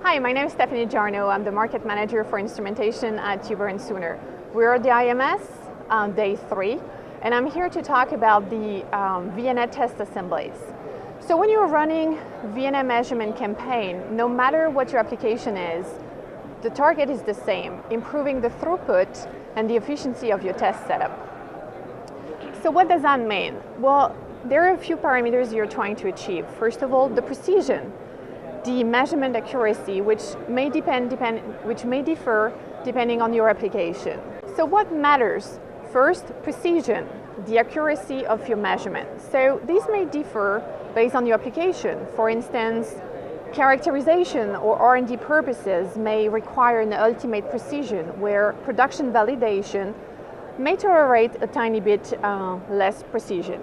Hi, my name is Stephanie Jarno. I'm the market manager for instrumentation at Huber+Suhner. We're at the IMS on day 3, and I'm here to talk about the VNA test assemblies. So when you're running VNA measurement campaign, no matter what your application is, the target is the same, improving the throughput and the efficiency of your test setup. So what does that mean? Well, there are a few parameters you're trying to achieve. First of all, the precision, the measurement accuracy, which may differ depending on your application. So what matters? First, precision, the accuracy of your measurement. So these may differ based on your application. For instance, characterization or R&D purposes may require an ultimate precision, where production validation may tolerate a tiny bit less precision.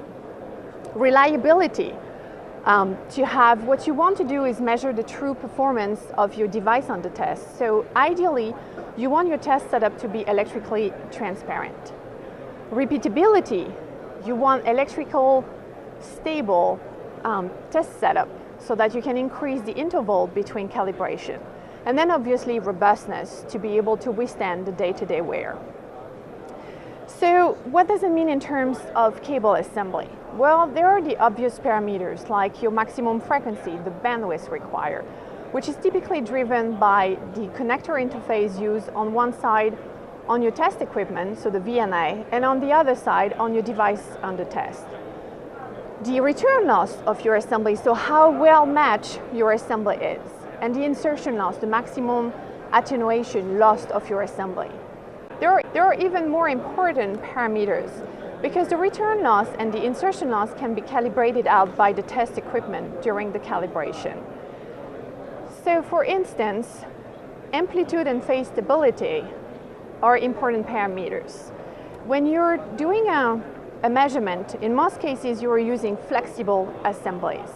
Reliability. To have what you want to do is measure the true performance of your device on the test. So ideally, you want your test setup to be electrically transparent. Repeatability. You want electrical stable test setup so that you can increase the interval between calibration. And then obviously robustness to be able to withstand the day-to-day wear. So what does it mean in terms of cable assembly? Well, there are the obvious parameters like your maximum frequency, the bandwidth required, which is typically driven by the connector interface used on one side on your test equipment, so the VNA, and on the other side on your device under test. The return loss of your assembly, so how well matched your assembly is, and the insertion loss, the maximum attenuation lost of your assembly. There are even more important parameters because the return loss and the insertion loss can be calibrated out by the test equipment during the calibration. So for instance, amplitude and phase stability are important parameters. When you're doing a measurement, in most cases you are using flexible assemblies.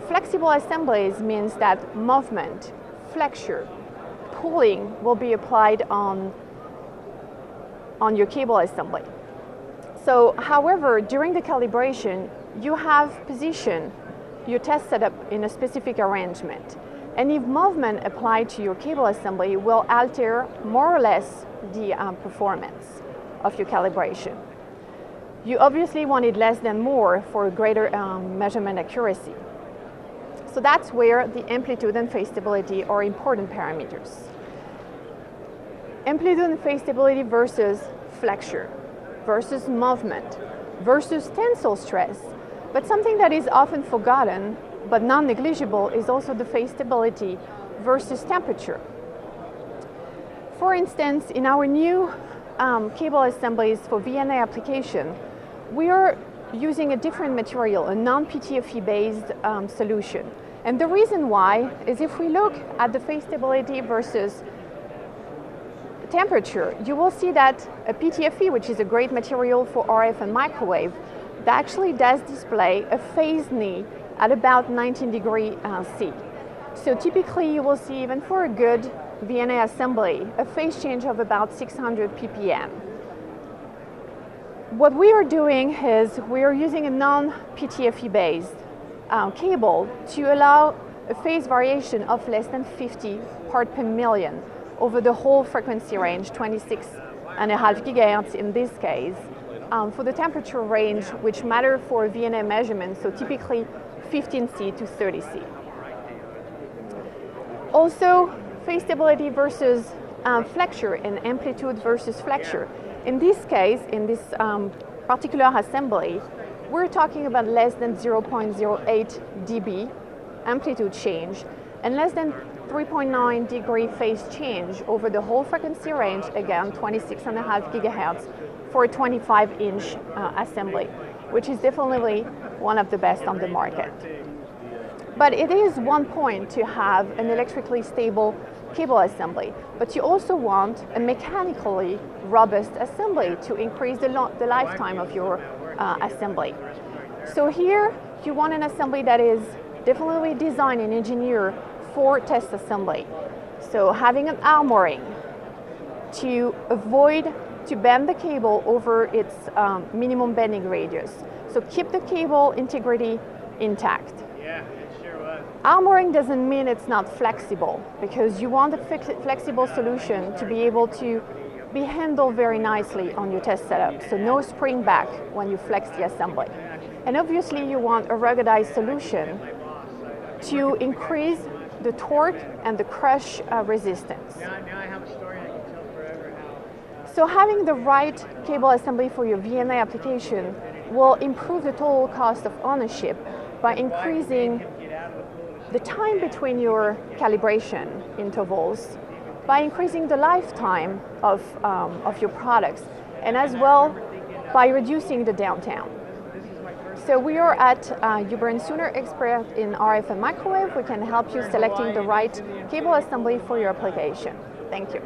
Flexible assemblies means that movement, flexure, pulling will be applied on your cable assembly. So, however, during the calibration, you have positioned your test setup in a specific arrangement. And if movement applied to your cable assembly will alter more or less the performance of your calibration. You obviously wanted less than more for greater measurement accuracy. So that's where the amplitude and phase stability are important parameters. Amplitude and phase stability versus flexure, versus movement, versus tensile stress. But something that is often forgotten, but non-negligible, is also the phase stability versus temperature. For instance, in our new cable assemblies for VNA application, we are using a different material, a non-PTFE based solution. And the reason why is if we look at the phase stability versus temperature, you will see that a PTFE, which is a great material for RF and microwave, that actually does display a phase knee at about 19 degrees C. So typically you will see, even for a good VNA assembly, a phase change of about 600 ppm. What we are doing is we are using a non-PTFE based cable to allow a phase variation of less than 50 parts per million over the whole frequency range, 26.5 gigahertz in this case, for the temperature range which matter for VNA measurements, so typically 15C to 30C. Also, phase stability versus flexure and amplitude versus flexure. In this case, in this particular assembly, we're talking about less than 0.08 dB amplitude change and less than 3.9 degree phase change over the whole frequency range, again 26.5 gigahertz for a 25-inch assembly, which is definitely one of the best on the market. But it is one point to have an electrically stable cable assembly, but you also want a mechanically robust assembly to increase the lifetime of your assembly. So here you want an assembly that is definitely designed and engineered for test assembly. So having an armoring to avoid to bend the cable over its minimum bending radius. So keep the cable integrity intact. Yeah, it sure was. Armoring doesn't mean it's not flexible, because you want a flexible solution to be able to be handled very nicely on your test setup, so no spring back when you flex the assembly. And obviously you want a ruggedized solution to increase the torque and the crush resistance. Now I have a story I can tell forever how. So having the right cable assembly for your VNA application will improve the total cost of ownership by increasing the time between your calibration intervals, by increasing the lifetime of your products, and as well by reducing the downtime. So we are at Huber+Suhner, expert in RF and microwave. We can help you selecting the right cable assembly for your application. Thank you.